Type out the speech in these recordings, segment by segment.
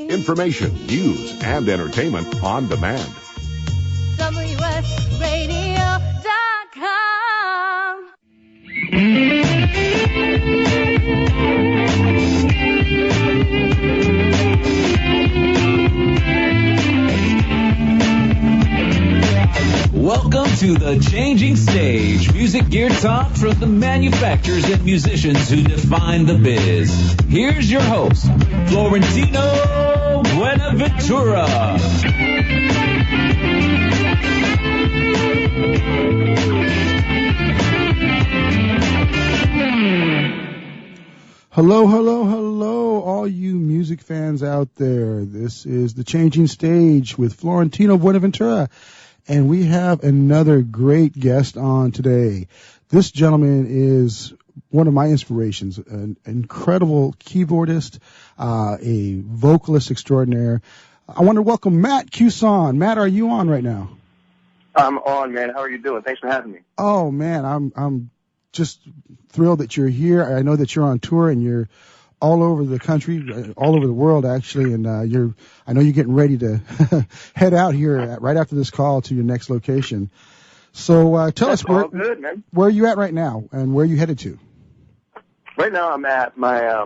Information, news, and entertainment on demand. WSRadio.com. Welcome to the Changing Stage, music gear talk from the manufacturers and musicians who define the biz. Here's your host, Florentino Buenaventura. Hello, hello, hello, all you music fans out there. This is the Changing Stage with Florentino Buenaventura. And we have another great guest on today. This gentleman is one of my inspirations, an incredible keyboardist, a vocalist extraordinaire. I want to welcome Matt Cusson. Matt, are you on right now? I'm on, man. How are you doing? Thanks for having me. Oh, man, I'm just thrilled that you're here. I know that you're on tour and you're all over the country, all over the world, actually, and I know you're getting ready to head out here right after this call to your next location. So tell us where are you at right now, and where are you headed to? Right now, I'm at my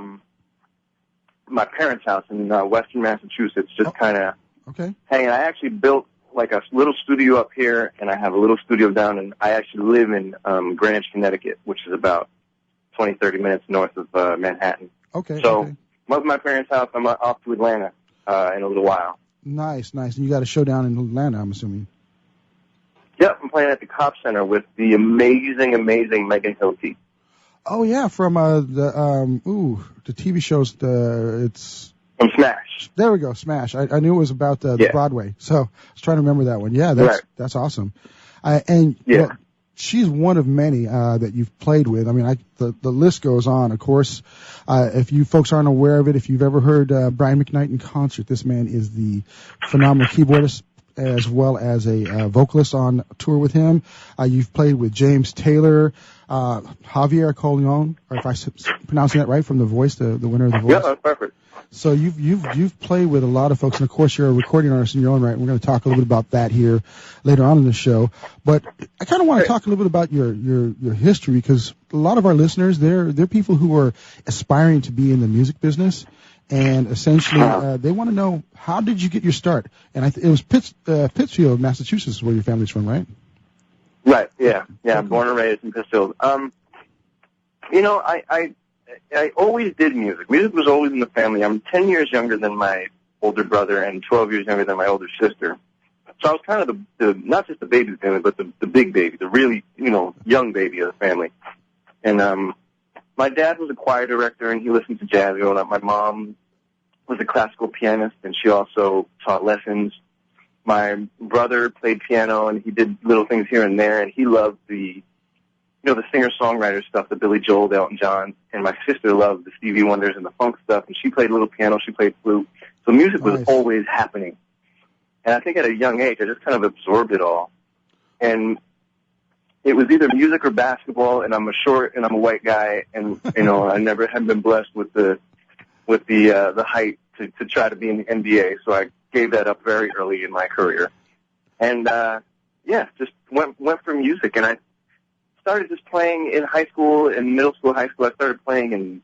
my parents' house in Western Massachusetts, just kind of hanging. I actually built like a little studio up here, and I have a little studio down, and I actually live in Greenwich, Connecticut, which is about 20, 30 minutes north of Manhattan. So, I'm at my parents' house. I'm off to Atlanta in a little while. Nice. And you got a show down in Atlanta, I'm assuming. Yep, I'm playing at the Cop Center with the amazing Megan Hilty. Oh yeah, from the TV shows. It's from Smash. There we go, Smash. I knew it was about the Broadway, so I was trying to remember that one. Yeah, that's awesome. She's one of many that you've played with. I mean, the list goes on. Of course, if you folks aren't aware of it, if you've ever heard Brian McKnight in concert, this man is the phenomenal keyboardist as well as a vocalist on tour with him. You've played with James Taylor, Javier Colon, or if I'm pronouncing that right, from The Voice, the winner of The Voice. Yeah, that's perfect. So you've played with a lot of folks, and of course you're a recording artist in your own right. We're going to talk a little bit about that here later on in the show. But I kind of want to talk a little bit about your history, because a lot of our listeners, they're people who are aspiring to be in the music business, and essentially they want to know, how did you get your start? And it was Pittsfield, Massachusetts, where your family's from, right? Right. Yeah. I'm born and raised in Pittsfield. I always did music. Music was always in the family. I'm 10 years younger than my older brother and 12 years younger than my older sister. So I was kind of the not just the baby of the family, but the big baby, the really, young baby of the family. And my dad was a choir director, and he listened to jazz growing up. My mom was a classical pianist, and she also taught lessons. My brother played piano, and he did little things here and there, and he loved the singer-songwriter stuff, the Billy Joel, the Elton John, and my sister loved the Stevie Wonders and the funk stuff, and she played a little piano, she played flute. So music was always happening. And I think at a young age, I just kind of absorbed it all. And it was either music or basketball, and I'm a short and I'm a white guy, and, I never had been blessed with the height to try to be in the NBA, so I gave that up very early in my career. And, just went for music, and I started just playing in high school, in middle school, high school. I started playing in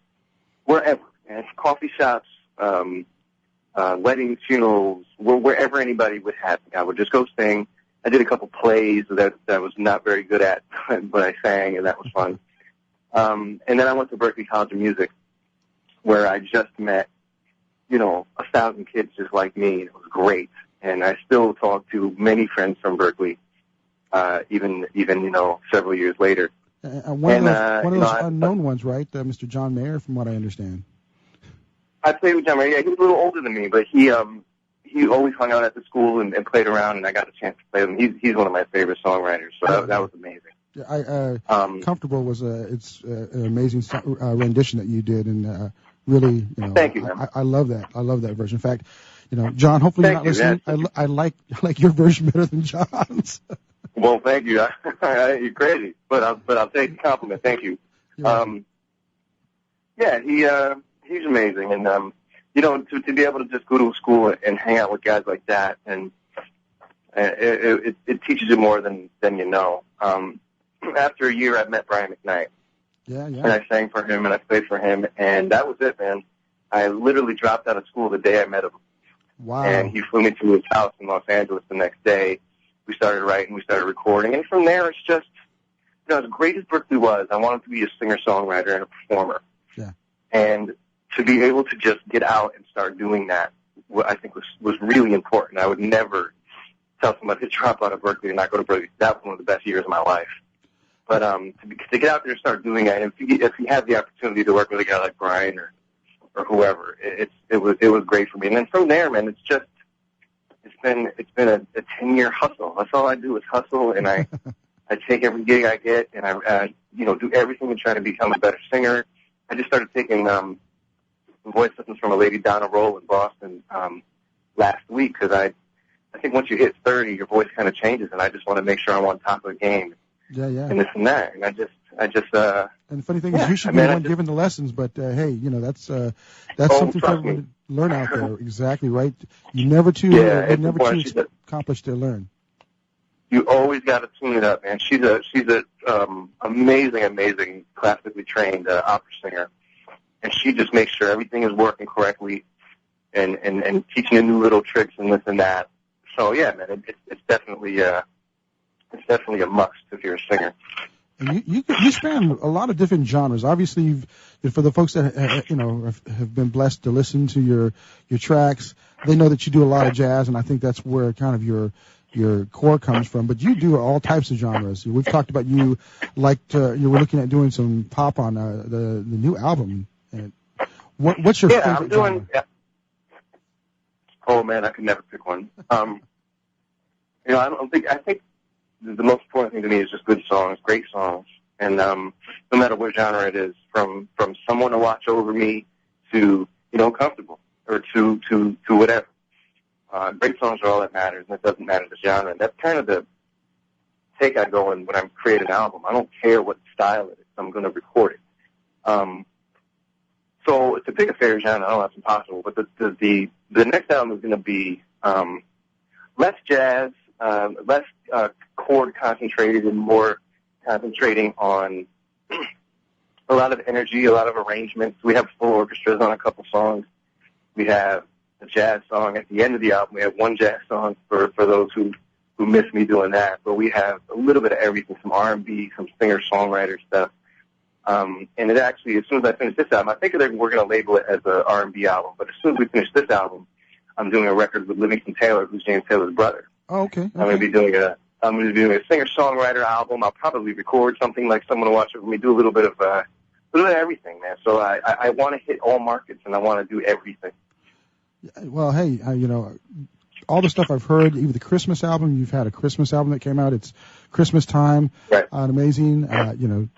wherever, coffee shops, weddings, funerals, wherever anybody would have me. I would just go sing. I did a couple plays that I was not very good at, but I sang, and that was fun. And then I went to Berklee College of Music, where I just met, 1,000 kids just like me. It was great. And I still talk to many friends from Berklee. Even several years later. One of those unknown ones, right? Mr. John Mayer, from what I understand. I played with John Mayer. Yeah, he was a little older than me, but he always hung out at the school and played around, and I got a chance to play with him. He's one of my favorite songwriters, so that was amazing. Yeah, Comfortable was it's an amazing rendition that you did, and really, Thank you, man. I love that. I love that version. In fact, John, hopefully you're not listening. I like your version better than John's. Well, thank you. You're crazy, but I'll take the compliment. Thank you. He's amazing, and to be able to just go to a school and hang out with guys like that, and it teaches you more than you know. After a year, I met Brian McKnight. Yeah. And I sang for him and I played for him, and that was it, man. I literally dropped out of school the day I met him. Wow. And he flew me to his house in Los Angeles the next day. We started writing, we started recording, and from there it's just, as great as Berkeley was, I wanted to be a singer-songwriter and a performer. Yeah. And to be able to just get out and start doing that, I think was really important. I would never tell somebody to drop out of Berkeley and not go to Berkeley. That was one of the best years of my life. But to get out there and start doing it, and if you have the opportunity to work with a guy like Brian or whoever, it was great for me. And then from there, man, it's been a 10-year hustle. That's all I do is hustle, and I take every gig I get, and I do everything to try to become a better singer. I just started taking voice lessons from a lady, Donna Roll, in Boston last week, because I think once you hit 30, your voice kind of changes, and I just want to make sure I'm on top of the game. Yeah. And this and that, and I just. And the funny thing is, you should be the one giving the lessons, but hey, that's something for everyone to learn out there. Exactly right. You're never too accomplished to learn. You always got to tune it up, man. She's a amazing classically trained opera singer, and she just makes sure everything is working correctly, and teaching you new little tricks and this and that. So yeah, man, it's definitely a must if you're a singer. And you span a lot of different genres. Obviously, for the folks that have been blessed to listen to your tracks, they know that you do a lot of jazz, and I think that's where kind of your core comes from. But you do all types of genres. We've talked about you were looking at doing some pop on the new album. And what's your favorite genre? Yeah. Oh man, I could never pick one. I think the most important thing to me is just good songs, great songs, and no matter what genre it is, from someone to watch over me to comfortable, or to whatever. Great songs are all that matters, and it doesn't matter the genre. And that's kind of the take I go in when I'm creating an album. I don't care what style it is. I'm going to record it. So to pick a favorite genre, I know that's impossible. But the next album is going to be less jazz, less chord concentrated, and more concentrating on a lot of energy, a lot of arrangements. We have full orchestras on a couple songs. We have a jazz song at the end of the album. We have one jazz song for those who miss me doing that. But we have a little bit of everything, some R&B, some singer-songwriter stuff. And it actually, as soon as I finish this album, I think we're going to label it as an R&B album. But as soon as we finish this album, I'm doing a record with Livingston Taylor, who's James Taylor's brother. Oh, okay. I'm going to be doing a singer-songwriter album. I'll probably record something like Someone to Watch Over Me, do a little bit of everything, man. So I want to hit all markets, and I want to do everything. Well, hey, all the stuff I've heard, even the Christmas album, you've had a Christmas album that came out. It's Christmas time. Right. Amazing.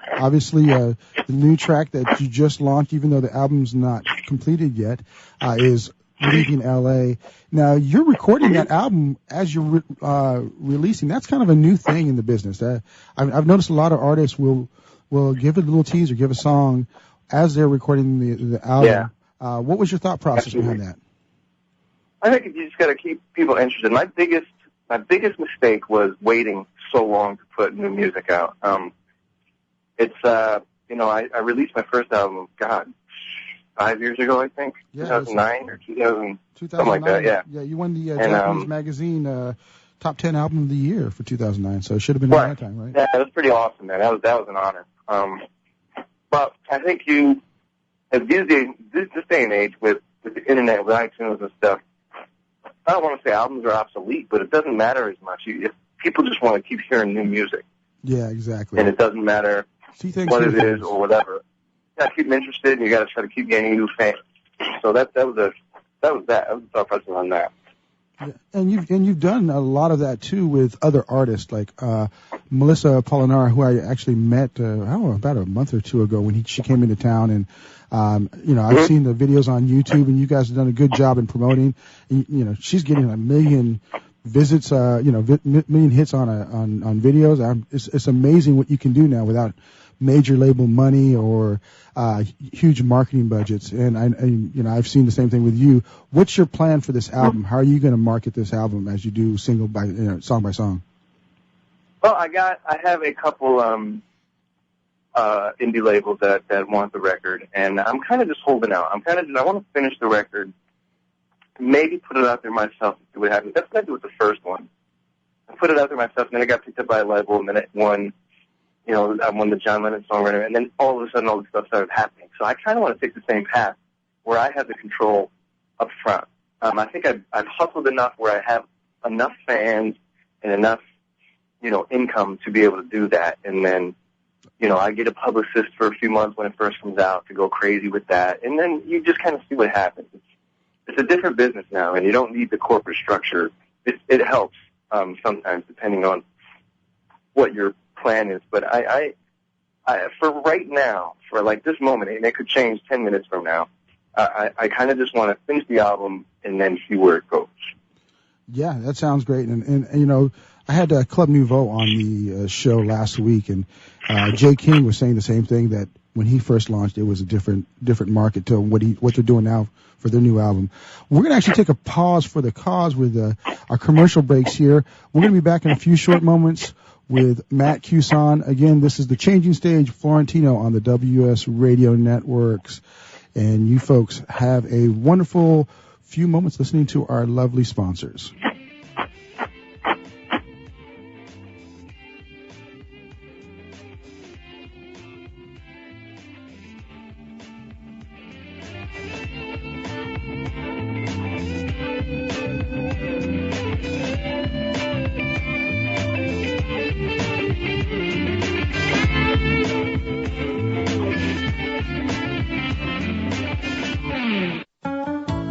Obviously, the new track that you just launched, even though the album's not completed yet, is Leaving L.A. Now, you're recording that album as you're releasing. That's kind of a new thing in the business. I've noticed a lot of artists will give a little teaser, give a song as they're recording the album. Yeah. What was your thought process behind that? I think you just got to keep people interested. My biggest mistake was waiting so long to put new music out. I released my first album, 5 years ago, I think, 2009 or 2000, something like that. Yeah. Yeah, you won the Japanese magazine top 10 album of the year for 2009, so it should have been around that time, right? Yeah, it was pretty awesome, man. That was an honor. But I think this day and age with the internet, with iTunes and stuff, I don't want to say albums are obsolete, but it doesn't matter as much. If people just want to keep hearing new music. Yeah, exactly. And it doesn't matter what it is or whatever. You got to keep them interested, and you got to try to keep gaining new fans. So that was the thought process on that. Yeah. And you've done a lot of that too with other artists like Melissa Pollinara, who I actually met about a month or two ago when she came into town, and I've seen the videos on YouTube, and you guys have done a good job in promoting. And, she's getting 1 million visits, million hits on videos. It's amazing what you can do now without major label money or huge marketing budgets. And I've seen the same thing with you. What's your plan for this album? How are you going to market this album as you do song by song? Well, I have a couple indie labels that want the record, and I'm kind of just holding out. I want to finish the record, maybe put it out there myself and see what happens. That's what I did with the first one. I put it out there myself, and then it got picked up by a label, and then it won. I won the John Lennon songwriter, and then all of a sudden all this stuff started happening. So I kind of want to take the same path where I have the control up front. I think I've hustled enough where I have enough fans and enough, income to be able to do that. And then, I get a publicist for a few months when it first comes out to go crazy with that. And then you just kind of see what happens. It's a different business now, and you don't need the corporate structure. It helps sometimes, depending on what your plan is. But I for right now, for like this moment, and it could change 10 minutes from now, I kind of just want to finish the album and then see where it goes. Yeah, that sounds great. And I had Club Nouveau on the show last week, and Jay King was saying the same thing, that when he first launched, it was a different market to what they're doing now for their new album. We're going to actually take a pause for the cause with our commercial breaks here. We're going to be back in a few short moments with Matt Cusson. Again, this is The Changing Stage, Florentino on the WS Radio Networks. And you folks have a wonderful few moments listening to our lovely sponsors.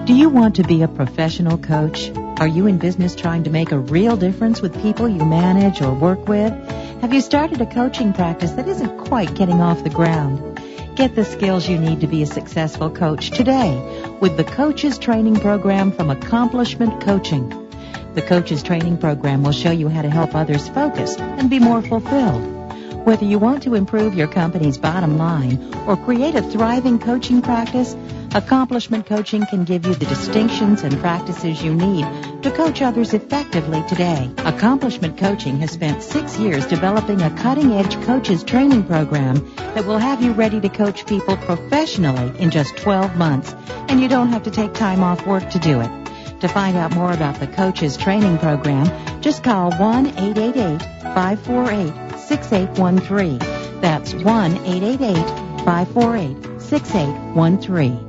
Do you want to be a professional coach? Are you in business trying to make a real difference with people you manage or work with? Have you started a coaching practice that isn't quite getting off the ground? Get the skills you need to be a successful coach today with the Coaches Training Program from Accomplishment Coaching. The Coaches Training Program will show you how to help others focus and be more fulfilled. Whether you want to improve your company's bottom line or create a thriving coaching practice, Accomplishment Coaching can give you the distinctions and practices you need to coach others effectively today. Accomplishment Coaching has spent 6 years developing a cutting-edge coaches training program that will have you ready to coach people professionally in just 12 months, and you don't have to take time off work to do it. To find out more about the coaches training program, just call 1-888-548-6813. That's 1-888-548-6813.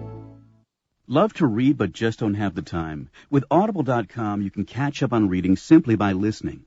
Love to read but just don't have the time? With Audible.com, you can catch up on reading simply by listening.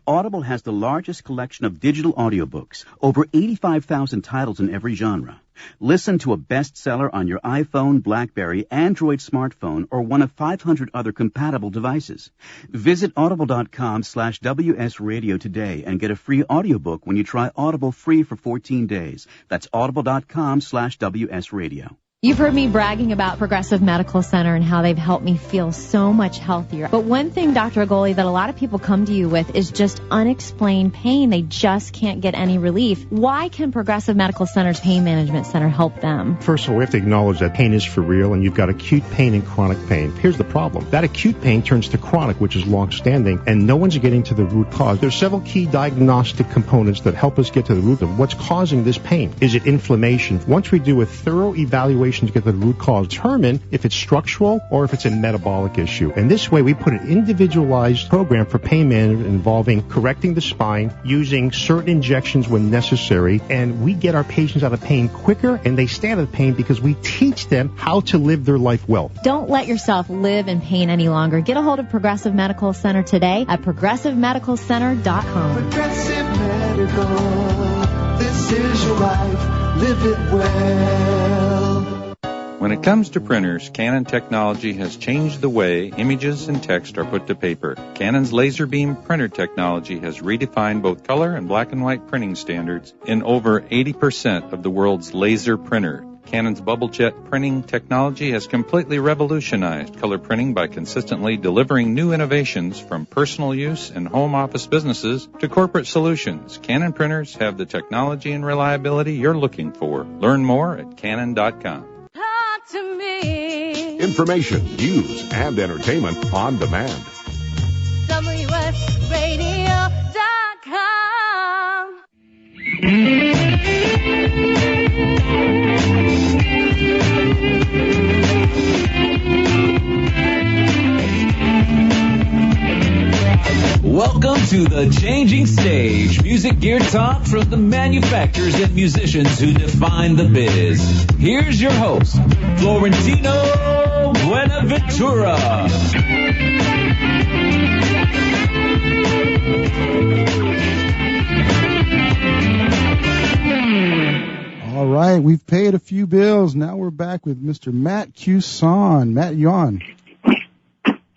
Audible has the largest collection of digital audiobooks, over 85,000 titles in every genre. Listen to a bestseller on your iPhone, BlackBerry, Android smartphone, or one of 500 other compatible devices. Visit audible.com/WS Radio today and get a free audiobook when you try Audible free for 14 days. That's audible.com/WS Radio. You've heard me bragging about Progressive Medical Center and how they've helped me feel so much healthier. But one thing, Dr. Agoli, that a lot of people come to you with is just unexplained pain. They just can't get any relief. Why can Progressive Medical Center's Pain Management Center help them? First of all, we have to acknowledge that pain is for real, and you've got acute pain and chronic pain. Here's the problem. That acute pain turns to chronic, which is long-standing, and no one's getting to the root cause. There's several key diagnostic components that help us get to the root of what's causing this pain. Is it inflammation? Once we do a thorough evaluation to get the root cause, determine if it's structural or if it's a metabolic issue. And this way we put an individualized program for pain management involving correcting the spine, using certain injections when necessary, and we get our patients out of pain quicker, and they stay out of pain because we teach them how to live their life well. Don't let yourself live in pain any longer. Get a hold of Progressive Medical Center today at progressivemedicalcenter.com. Progressive Medical, this is your life, live it well. When it comes to printers, Canon technology has changed the way images and text are put to paper. Canon's laser beam printer technology has redefined both color and black and white printing standards in over 80% of the world's laser printer. Canon's bubble jet printing technology has completely revolutionized color printing by consistently delivering new innovations from personal use and home office businesses to corporate solutions. Canon printers have the technology and reliability you're looking for. Learn more at Canon.com. Talk to me. Information, news, and entertainment on demand. WSRadio.com. Welcome to the Changing Stage, music gear talk from the manufacturers and musicians who define the biz. Here's your host, Florentino Buenaventura. All right, we've paid a few bills. Now we're back with Mr. Matt Cusson. Matt, you on?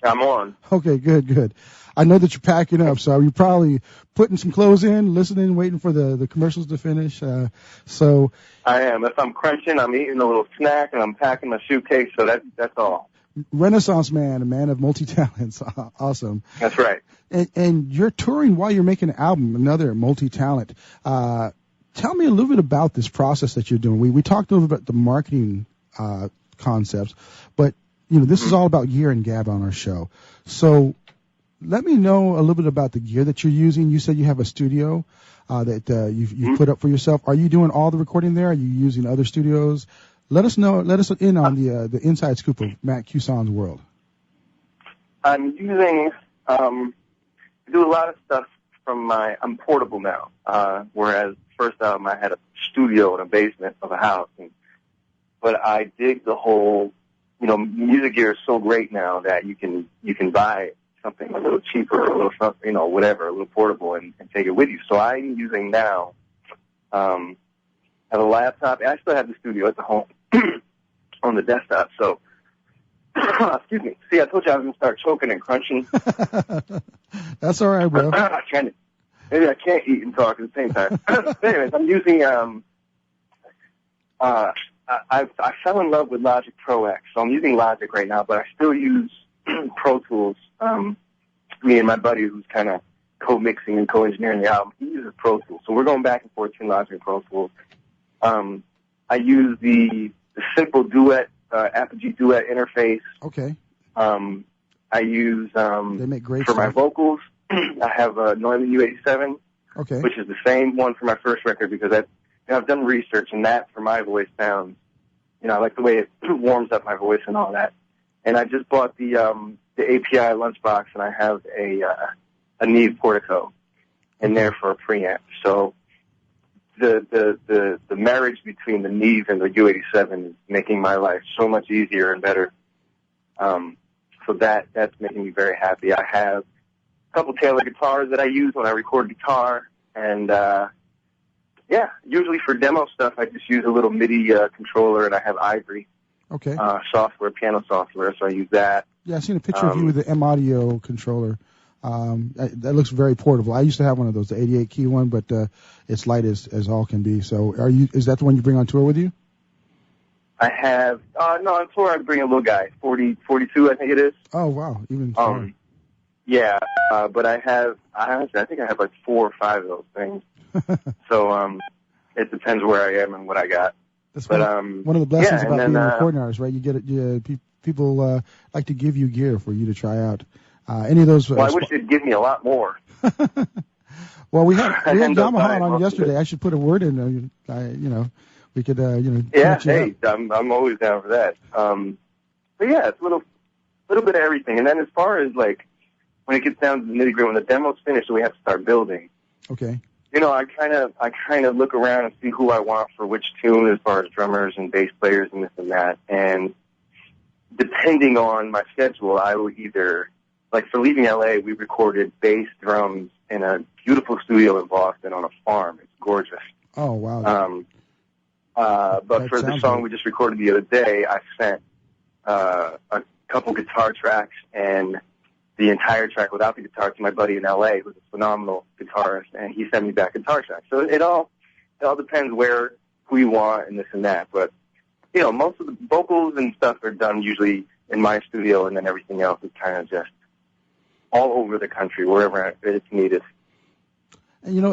I'm on. Okay, good. I know that you're packing up, so you're probably putting some clothes in, listening, waiting for the commercials to finish. So I am. If I'm crunching, I'm eating a little snack, and I'm packing my suitcase, so that's all. Renaissance man, a man of multi-talents. Awesome. That's right. And you're touring while you're making an album, another multi-talent. Tell me a little bit about this process that you're doing. We talked a little bit about the marketing concepts, but this is all about gear and gab on our show. So let me know a little bit about the gear that you're using. You said you have a studio that you've put up for yourself. Are you doing all the recording there? Are you using other studios? Let us in on the inside scoop of Matt Cusson's world. I'm using I do a lot of stuff from I'm portable now. Whereas first album I had a studio in a basement of a house, but I dig the whole music gear is so great now that you can buy something a little cheaper, a little something, whatever, a little portable, and take it with you. So I'm using now, I have a laptop. I still have the studio at the home on the desktop. So, excuse me. See, I told you I was going to start choking and crunching. That's all right, bro. Maybe I can't eat and talk at the same time. Anyways, I'm using, I fell in love with Logic Pro X, so I'm using Logic right now, but I still use Pro Tools. Me and my buddy, who's kind of co-mixing and co-engineering the album, he uses Pro Tools. So we're going back and forth between Logic and Pro Tools. I use the simple Duet, Apogee Duet interface. Okay. I use, they make great for stuff. my vocals, I have a Neumann U87, okay, which is the same one for my first record because I've done research, and that for my voice sounds, I like the way it warms up my voice and all that. And I just bought the API lunchbox, and I have a Neve Portico in there for a preamp. So the marriage between the Neve and the U87 is making my life so much easier and better. So that's making me very happy. I have a couple Taylor guitars that I use when I record guitar, and usually for demo stuff, I just use a little MIDI controller, and I have Ivory software, piano software, so I use that. Yeah, I've seen a picture of you with the M Audio controller. That looks very portable. I used to have one of those, the 88 key one, but it's light as all can be. So is that the one you bring on tour with you? I have, no, on tour I bring a little guy, 42 I think it is. Oh, wow, even more. Yeah, but I think I have like 4 or 5 of those things. So it depends where I am and what I got. That's one of the blessings about being a recording artist, right? You get people like to give you gear for you to try out. Any of those? Well, I wish they'd give me a lot more. Well, we had Yamaha on yesterday. I should put a word in. We could Yeah, hey, I'm always down for that. But yeah, it's a little bit of everything. And then as far as like when it gets down to the nitty gritty, when the demo's finished, we have to start building. Okay. I kind of look around and see who I want for which tune as far as drummers and bass players and this and that. And depending on my schedule, I will either, like for Leaving LA, we recorded bass, drums in a beautiful studio in Boston on a farm. It's gorgeous. Oh, wow. But for the song we just recorded the other day, I sent a couple guitar tracks and the entire track without the guitar to my buddy in LA, who's a phenomenal guitarist, and he sent me back guitar tracks. So it all depends who you want and this and that. But most of the vocals and stuff are done usually in my studio, and then everything else is kind of just all over the country, wherever it's needed. And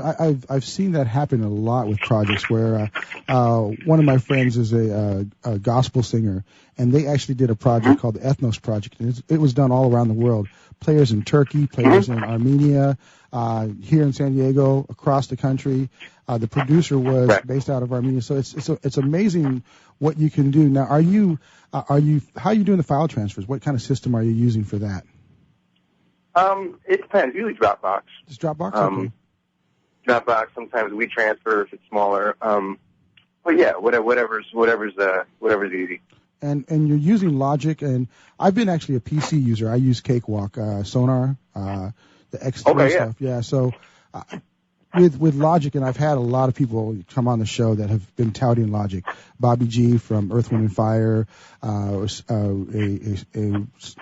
I've seen that happen a lot with projects where one of my friends is a gospel singer, and they actually did a project called the Ethnos Project, and it was done all around the world. Players in Turkey, players in Armenia, here in San Diego, across the country. The producer was based out of Armenia, so it's amazing what you can do. Now, how are you doing the file transfers? What kind of system are you using for that? It depends. Usually Dropbox. Just Dropbox. Okay. Dropbox. Sometimes we transfer if it's smaller. But yeah, whatever's easy. And you're using Logic, and I've been actually a PC user. I use Cakewalk, Sonar, the X3 stuff. Yeah. So with Logic, and I've had a lot of people come on the show that have been touting Logic. Bobby G from Earth, Wind and Fire, a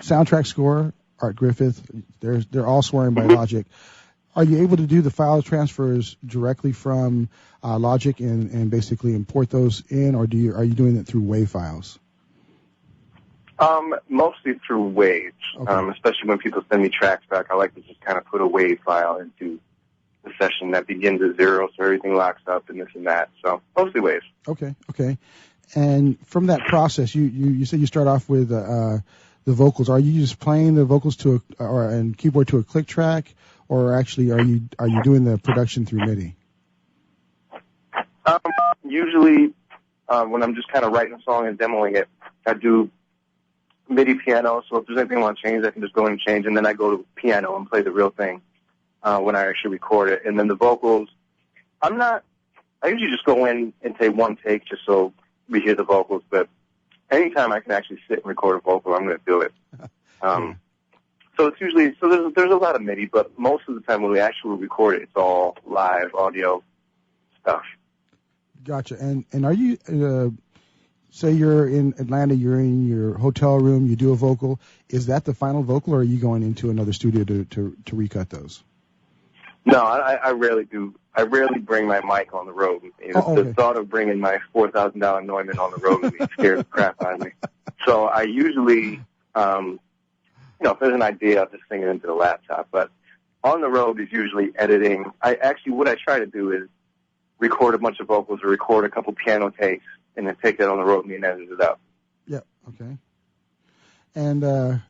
soundtrack score, Art Griffith. They're all swearing by Logic. Are you able to do the file transfers directly from Logic and basically import those in, or are you doing it through WAV files? Mostly through waves, especially when people send me tracks back. I like to just kind of put a wave file into the session that begins at 0, so everything locks up and this and that. So mostly waves. Okay. And from that process, you said you start off with the vocals. Are you just playing the vocals and keyboard to a click track, or actually are you doing the production through MIDI? Usually, when I'm just kind of writing a song and demoing it, I do MIDI piano, so if there's anything I want to change, I can just go in and change, and then I go to piano and play the real thing when I actually record it. And then the vocals, I usually just go in and take one take just so we hear the vocals, but anytime I can actually sit and record a vocal, I'm going to do it. So it's usually, there's a lot of MIDI, but most of the time when we actually record it, it's all live audio stuff. Gotcha. And are you, say you're in Atlanta, you're in your hotel room, you do a vocal. Is that the final vocal, or are you going into another studio to recut those? No, I rarely do. I rarely bring my mic on the road with me. The thought of bringing my $4,000 Neumann on the road with me scares the crap out of me. So I usually, if there's an idea, I'll just sing it into the laptop. But on the road is usually editing. What I try to do is record a bunch of vocals or record a couple piano takes and then take that on the road with me and edit it up. Yeah, okay. And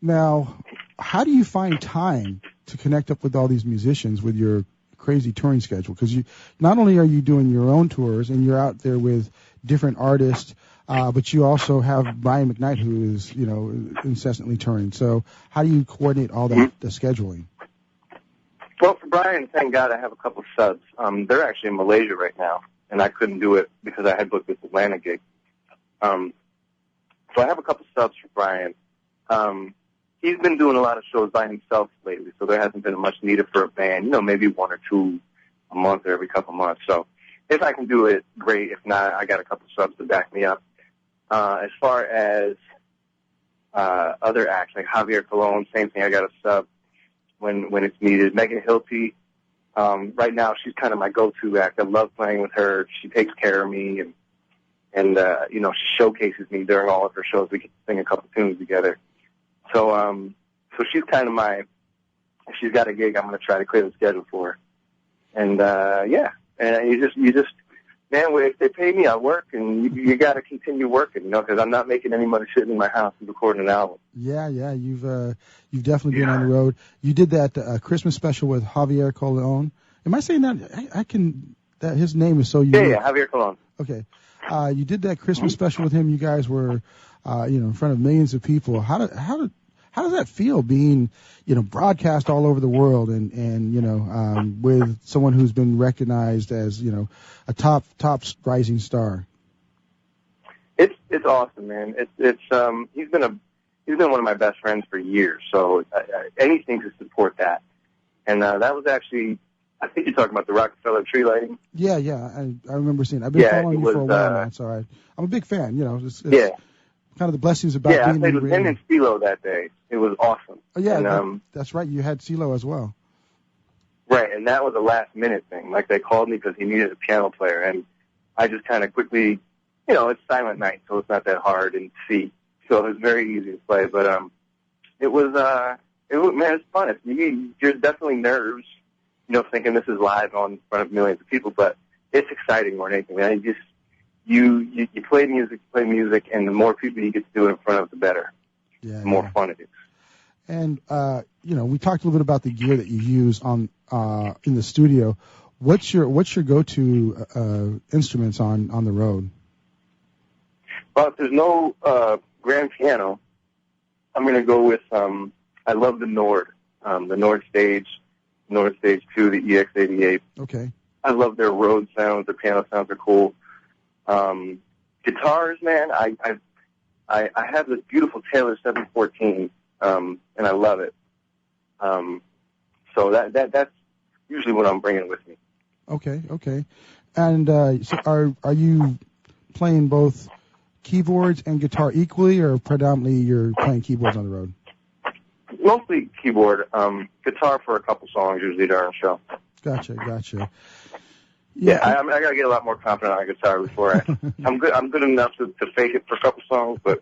now, how do you find time to connect up with all these musicians with your crazy touring schedule? Because not only are you doing your own tours and you're out there with different artists, but you also have Brian McKnight, who is, incessantly touring. So how do you coordinate all that, the scheduling? Well, for Brian, thank God I have a couple subs. They're actually in Malaysia right now, and I couldn't do it because I had booked this Atlanta gig. So I have a couple subs for Brian. He's been doing a lot of shows by himself lately, so there hasn't been much needed for a band, maybe one or two a month or every couple months. So if I can do it, great. If not, I got a couple subs to back me up. As far as other acts, like Javier Colon, same thing, I got a sub when it's needed. Megan Hilty, right now she's kind of my go-to act. I love playing with her. She takes care of me, and she showcases me during all of her shows. We get to sing a couple tunes together. So she's kind of if she's got a gig, I'm going to try to clear the schedule for her. And, and you just, man, if they pay me, I work, and you got to continue working, because I'm not making any money sitting in my house and recording an album. Yeah, you've definitely been on the road. You did that Christmas special with Javier Colon. Am I saying that? His name is so unique. Yeah, Javier Colon. Okay. You did that Christmas special with him. You guys were, in front of millions of people. How does that feel being, broadcast all over the world and with someone who's been recognized as, a top rising star? It's awesome, man. He's been one of my best friends for years. So anything to support that. And that was actually, I think you're talking about the Rockefeller tree lighting. Yeah. I remember seeing it. I've been following you for a while now, so I'm a big fan. It's kind of the blessings about being in the radio. I played with him and CeeLo that day. It was awesome. Oh, yeah, and, that's right. You had CeeLo as well. Right, and that was a last-minute thing. Like, they called me because he needed a piano player, and I just kind of quickly it's Silent Night, so it's not that hard in C. So it was very easy to play. But it was it's fun. You're definitely nerves, thinking this is live in front of millions of people, but it's exciting more than anything, man. You play music, and the more people you get to do it in front of, the better. Yeah, the more fun it is. And we talked a little bit about the gear that you use in the studio. What's your go-to instruments on the road? Well, if there's no grand piano, I'm going to go with I love the Nord Stage 2, the EX88. Okay. I love their Rhodes sounds. Their piano sounds are cool. Guitars, man, I have this beautiful Taylor 714, and I love it. So that's usually what I'm bringing with me. Okay. And so are you playing both keyboards and guitar equally, or predominantly you're playing keyboards on the road? Mostly keyboard. Guitar for a couple songs usually during the show. Gotcha. Yeah, I got to get a lot more confident on guitar before I'm good enough to fake it for a couple songs, but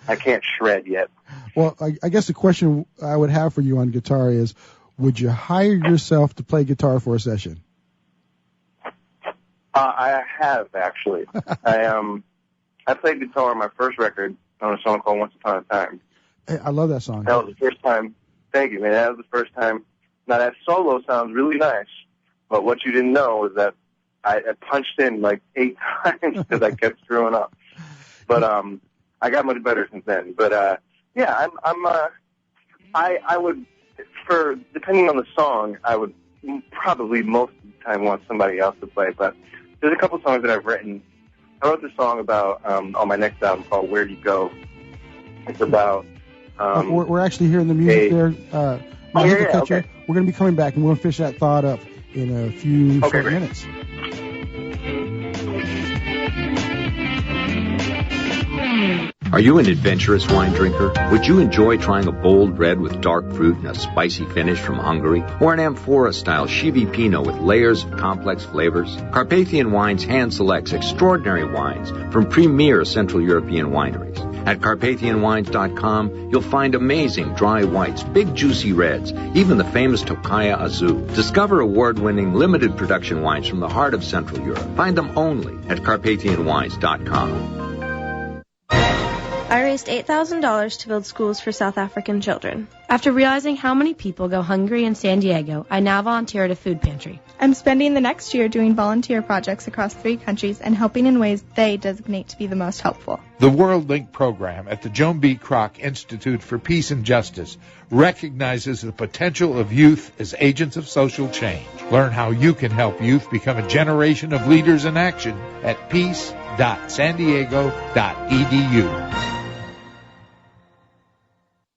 I can't shred yet. Well, I guess the question I would have for you on guitar is, would you hire yourself to play guitar for a session? I have, actually. I played guitar on my first record on a song called Once Upon a Time. Hey, I love that song. That was the first time. Thank you, man. That was the first time. Now, that solo sounds really nice, but what you didn't know is that I punched in like 8 times because I kept screwing up. But I got much better since then. But yeah, I would, for depending on the song, I would probably most of the time want somebody else to play. But there's a couple songs that I've written. I wrote this song about on my next album called "Where'd You Go." It's about. We're actually hearing the music there. Okay. We're going to be coming back, and we'll finish that thought up in a few short minutes. Are you an adventurous wine drinker? Would you enjoy trying a bold red with dark fruit and a spicy finish from Hungary? Or an amphora-style Chivi Pinot with layers of complex flavors? Carpathian Wines hand selects extraordinary wines from premier Central European wineries. At CarpathianWines.com, you'll find amazing dry whites, big juicy reds, even the famous Tokaja Azul. Discover award-winning limited production wines from the heart of Central Europe. Find them only at CarpathianWines.com. I raised $8,000 to build schools for South African children. After realizing how many people go hungry in San Diego, I now volunteer at a food pantry. I'm spending the next year doing volunteer projects across 3 countries and helping in ways they designate to be the most helpful. The World Link program at the Joan B. Kroc Institute for Peace and Justice recognizes the potential of youth as agents of social change. Learn how you can help youth become a generation of leaders in action at peace.sandiego.edu.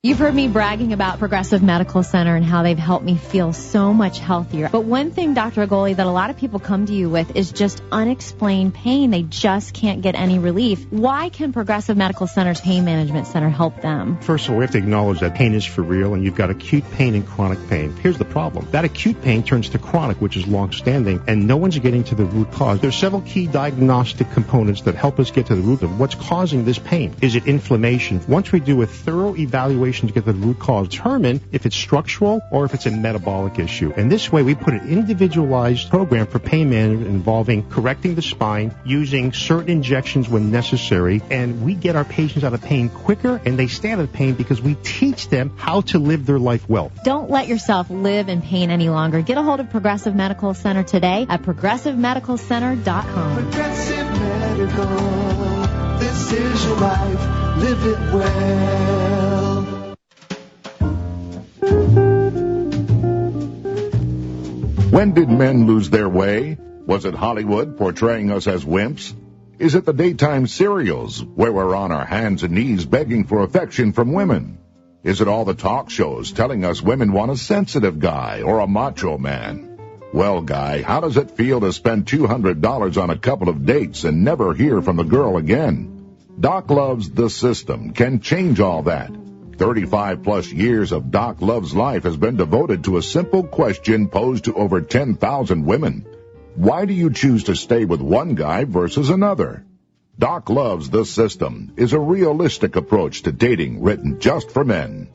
You've heard me bragging about Progressive Medical Center and how they've helped me feel so much healthier. But one thing, Dr. Agoli, that a lot of people come to you with is just unexplained pain. They just can't get any relief. Why can Progressive Medical Center's Pain Management Center help them? First of all, we have to acknowledge that pain is for real, and you've got acute pain and chronic pain. Here's the problem. That acute pain turns to chronic, which is long-standing, and no one's getting to the root cause. There's several key diagnostic components that help us get to the root of what's causing this pain. Is it inflammation? Once we do a thorough evaluation to get the root cause, determine if it's structural or if it's a metabolic issue. And this way, we put an individualized program for pain management involving correcting the spine, using certain injections when necessary, and we get our patients out of pain quicker, and they stay out of pain because we teach them how to live their life well. Don't let yourself live in pain any longer. Get a hold of Progressive Medical Center today at ProgressiveMedicalCenter.com. Progressive Medical, this is your life, live it well. When did men lose their way? Was it Hollywood portraying us as wimps? Is it the daytime serials where we're on our hands and knees begging for affection from women? Is it all the talk shows telling us women want a sensitive guy or a macho man? Well, guy, how does it feel to spend $200 on a couple of dates and never hear from the girl again? Doc Love's The System can change all that. 35-plus years of Doc Love's life has been devoted to a simple question posed to over 10,000 women. Why do you choose to stay with one guy versus another? Doc Loves the System is a realistic approach to dating written just for men.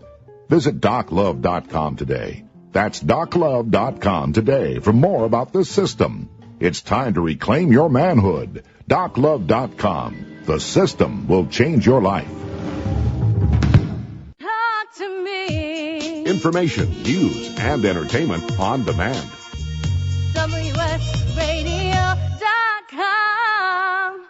Visit DocLove.com today. That's DocLove.com today for more about the system. It's time to reclaim your manhood. DocLove.com. The system will change your life. Talk to me. Information, news, and entertainment on demand. WSRadio.com.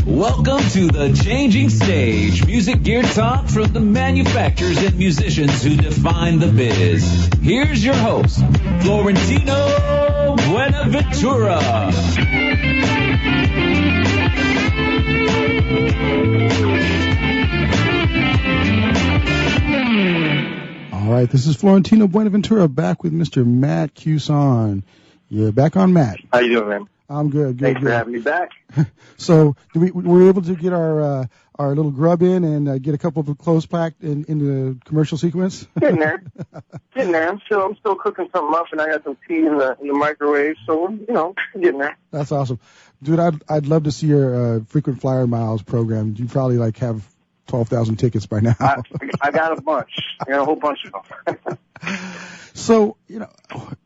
Welcome to the Changing Stage, music gear talk from the manufacturers and musicians who define the biz. Here's your host, Florentino Buenaventura. All right, this is Florentino Buenaventura back with Mr. Matt Cusson. You're back on, Matt. How you doing, man? I'm good. Thanks for having me back. So we were able to get our little grub in and get a couple of clothes packed in the commercial sequence. Getting there. I'm still cooking something up, and I got some tea in the microwave. So getting there. That's awesome, dude. I'd love to see your frequent flyer miles program. You probably have 12,000 tickets by now. I got a bunch. I got a whole bunch of them. So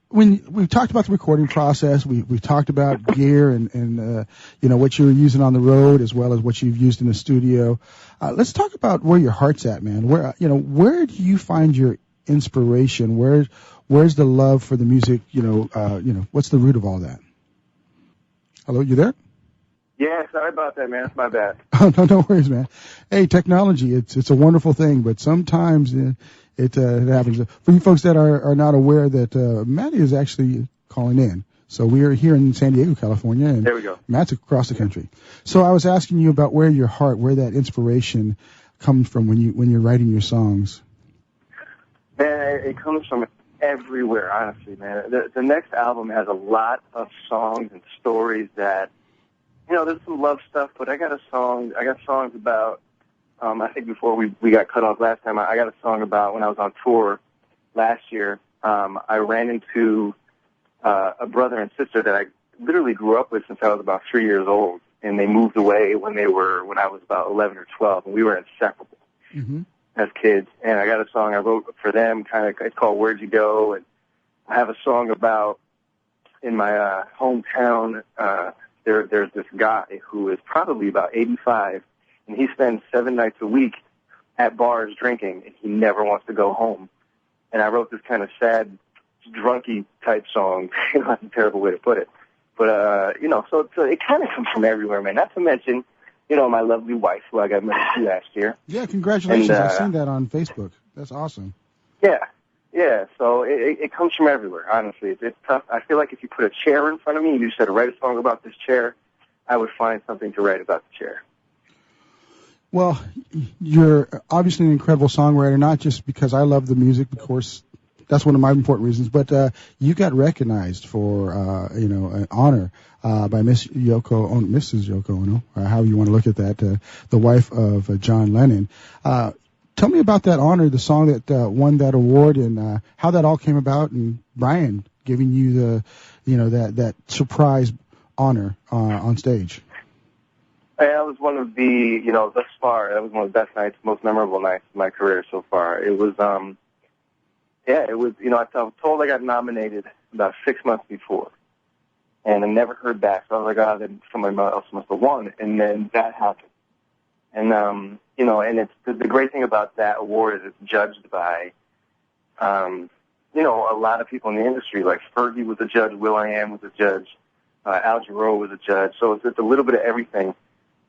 when we've talked about the recording process, we've talked about gear and what you're using on the road as well as what you've used in the studio. Let's talk about where your heart's at, man. Where do you find your inspiration? Where's the love for the music? What's the root of all that? Hello, you there? Yeah, sorry about that, man. It's my bad. Oh, no worries, man. Hey, technology, it's a wonderful thing, but sometimes it happens. For you folks that are not aware that Matt is actually calling in. So we are here in San Diego, California, and there we go. Matt's across the country. So I was asking you about where that inspiration comes from when you're writing your songs. Man, it comes from everywhere, honestly, man. The next album has a lot of songs and stories that, there's some love stuff, but I got songs about, I think before we got cut off last time, I got a song about when I was on tour last year. I ran into a brother and sister that I literally grew up with since I was about 3 years old, and they moved away when I was about 11 or 12, and we were inseparable as kids. And I got a song I wrote for them, it's called Where'd You Go? And I have a song about in my hometown. There's this guy who is probably about 85, and he spends 7 nights a week at bars drinking, and he never wants to go home. And I wrote this kind of sad, drunky type song. That's a terrible way to put it. But, so it kind of comes from everywhere, man. Not to mention, my lovely wife, who I got married to last year. Yeah, congratulations. I've seen that on Facebook. That's awesome. Yeah, so it comes from everywhere, honestly. It's tough. I feel like if you put a chair in front of me and you said, write a song about this chair, I would find something to write about the chair. Well, you're obviously an incredible songwriter, not just because I love the music, of course, that's one of my important reasons, but you got recognized for, an honor by Mrs. Yoko Ono, or however you want to look at that, the wife of John Lennon. Tell me about that honor, the song that won that award, and how that all came about, and Brian giving you that surprise honor on stage. That was one of the, thus far, that was one of the best nights, most memorable nights of my career so far. It was, I was told I got nominated about 6 months before, and I never heard back. So I was like, then somebody else must have won, and then that happened. And, and it's the great thing about that award is it's judged by, a lot of people in the industry. Like Fergie was a judge, Will.i.am was a judge, Al Jarreau was a judge. So it's a little bit of everything.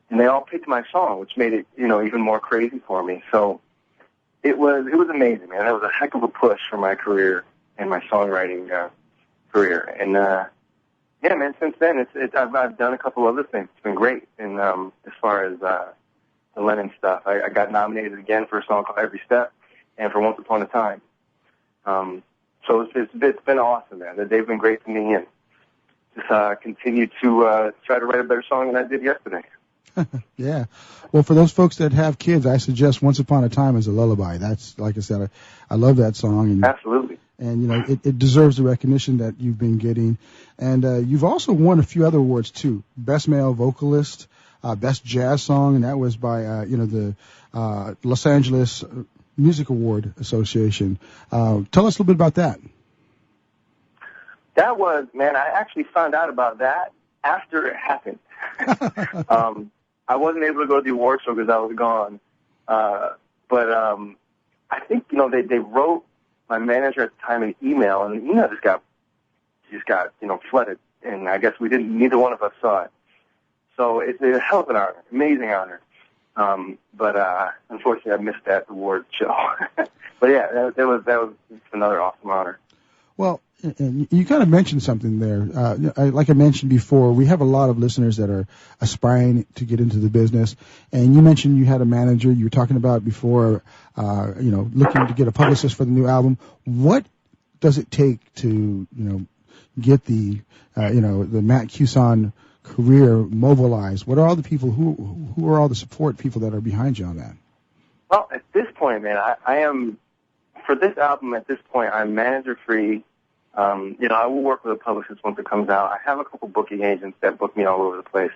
And they all picked my song, which made it, even more crazy for me. So it was amazing, man. That was a heck of a push for my career and my songwriting career. And yeah, man. Since then, I've done a couple other things. It's been great. And as far as the Lennon stuff, I got nominated again for a song called Every Step, and for Once Upon a Time. So it's been awesome, man. They've been great to me, and just continue to try to write a better song than I did yesterday. Yeah. Well, for those folks that have kids, I suggest Once Upon a Time as a lullaby. That's, like I said, I love that song. And, absolutely. And, you know, it deserves the recognition that you've been getting. And you've also won a few other awards, too. Best Male Vocalist, Best Jazz Song, and that was by, the Los Angeles Music Award Association. Tell us a little bit about that. That was, man, I actually found out about that after it happened. I wasn't able to go to the award show because I was gone. But I think, they wrote my manager at the time an email, and the email just got flooded. And I guess neither one of us saw it. So it's a hell of an honor, amazing honor. But unfortunately I missed that award show. But yeah, that was another awesome honor. Well, and you kind of mentioned something there. Like I mentioned before, we have a lot of listeners that are aspiring to get into the business. And you mentioned you had a manager. You were talking about before, looking to get a publicist for the new album. What does it take to, get the Matt Cusson career mobilized? What are all the people who are all the support people that are behind you on that? Well, at this point, man, I am, for this album at this point, I'm manager free. I will work with a publicist once it comes out. I have a couple booking agents that book me all over the place.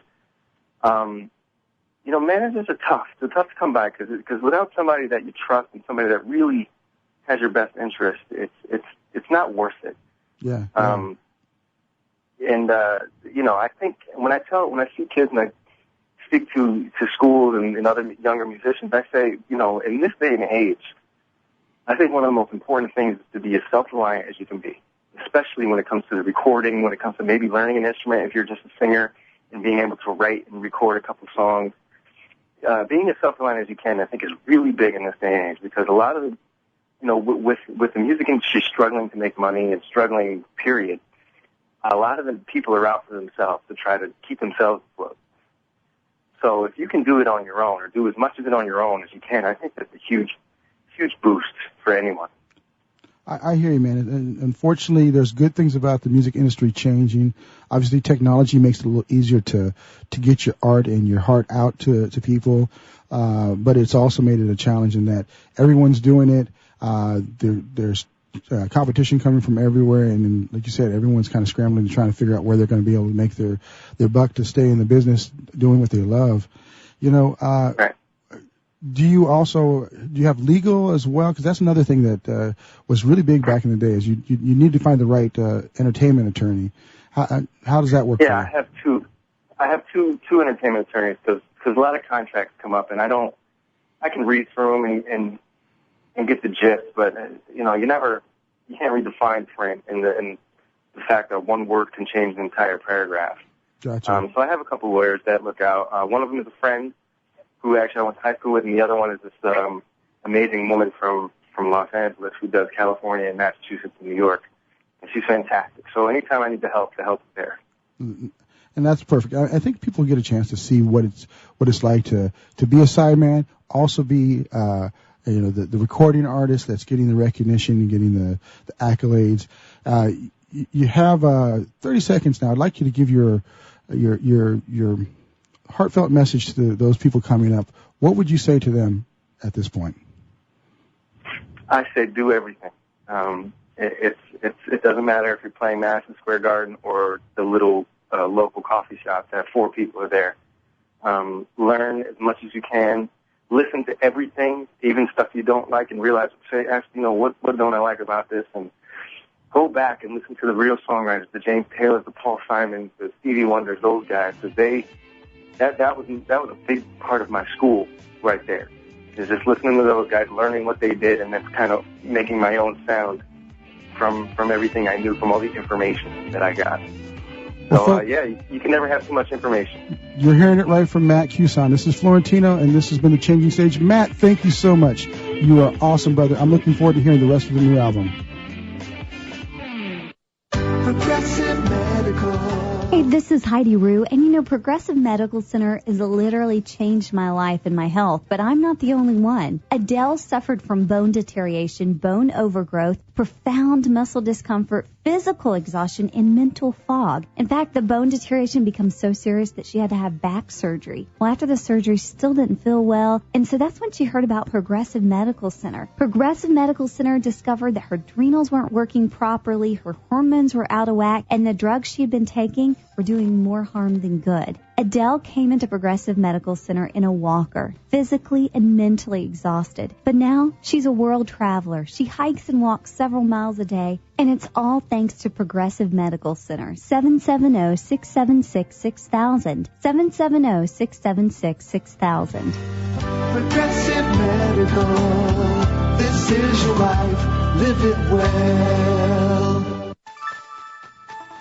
Managers are tough. They're tough to come by because without somebody that you trust and somebody that really has your best interest, it's not worth it. Yeah. I think when I see kids and I speak to schools and other younger musicians, I say, in this day and age, I think one of the most important things is to be as self-reliant as you can be, especially when it comes to the recording, when it comes to maybe learning an instrument if you're just a singer and being able to write and record a couple songs. Being as self-reliant as you can, I think, is really big in this day and age because a lot of with the music industry struggling to make money and struggling, period, a lot of the people are out for themselves to try to keep themselves afloat. So if you can do it on your own or do as much of it on your own as you can, I think that's a huge boost for anyone. I hear you, man. And unfortunately, there's good things about the music industry changing. Obviously, technology makes it a little easier to get your art and your heart out to people. But it's also made it a challenge in that everyone's doing it. There's competition coming from everywhere. And then, like you said, everyone's kind of scrambling to try to figure out where they're going to be able to make their buck to stay in the business doing what they love. Right. Do you have legal as well? Because that's another thing that was really big back in the day. Is you need to find the right entertainment attorney. How does that work? Yeah, I have two entertainment attorneys because a lot of contracts come up, and I can read through them and get the gist, but you can't read the fine print and the fact that one word can change the entire paragraph. Gotcha. So I have a couple lawyers that look out. One of them is a friend who actually I went to high school with, and the other one is this amazing woman from Los Angeles who does California and Massachusetts and New York, and she's fantastic. So anytime I need the help is there. And that's perfect. I think people get a chance to see what it's like to be a sideman, also be the recording artist that's getting the recognition and getting the accolades. You have 30 seconds now. I'd like you to give your heartfelt message to those people coming up. What would you say to them at this point? I say do everything. It doesn't matter if you're playing Madison Square Garden or the little local coffee shop that 4 people are there. Learn as much as you can. Listen to everything, even stuff you don't like, and realize, what don't I like about this? And go back and listen to the real songwriters, the James Taylors, the Paul Simons, the Stevie Wonders, those guys, because that was a big part of my school right there. Is just listening to those guys, learning what they did, and then kind of making my own sound from everything I knew, from all the information that I got. So, you can never have too much information. You're hearing it right from Matt Cusson. This is Florentino, and this has been The Changing Stage. Matt, thank you so much. You are awesome, brother. I'm looking forward to hearing the rest of the new album. Progressive Medical. Hey, this is Heidi Rue, and you know, Progressive Medical Center has literally changed my life and my health, but I'm not the only one. Adele suffered from bone deterioration, bone overgrowth, profound muscle discomfort, physical exhaustion, and mental fog. In fact, the bone deterioration becomes so serious that she had to have back surgery. Well, after the surgery, she still didn't feel well, and so that's when she heard about Progressive Medical Center. Progressive Medical Center discovered that her adrenals weren't working properly, her hormones were out of whack, and the drugs she had been taking were doing more harm than good. Adele came into Progressive Medical Center in a walker, physically and mentally exhausted. But now she's a world traveler. She hikes and walks several miles a day, and it's all thanks to Progressive Medical Center. 770-676-6000. 770-676-6000. Progressive Medical. This is your life. Live it well.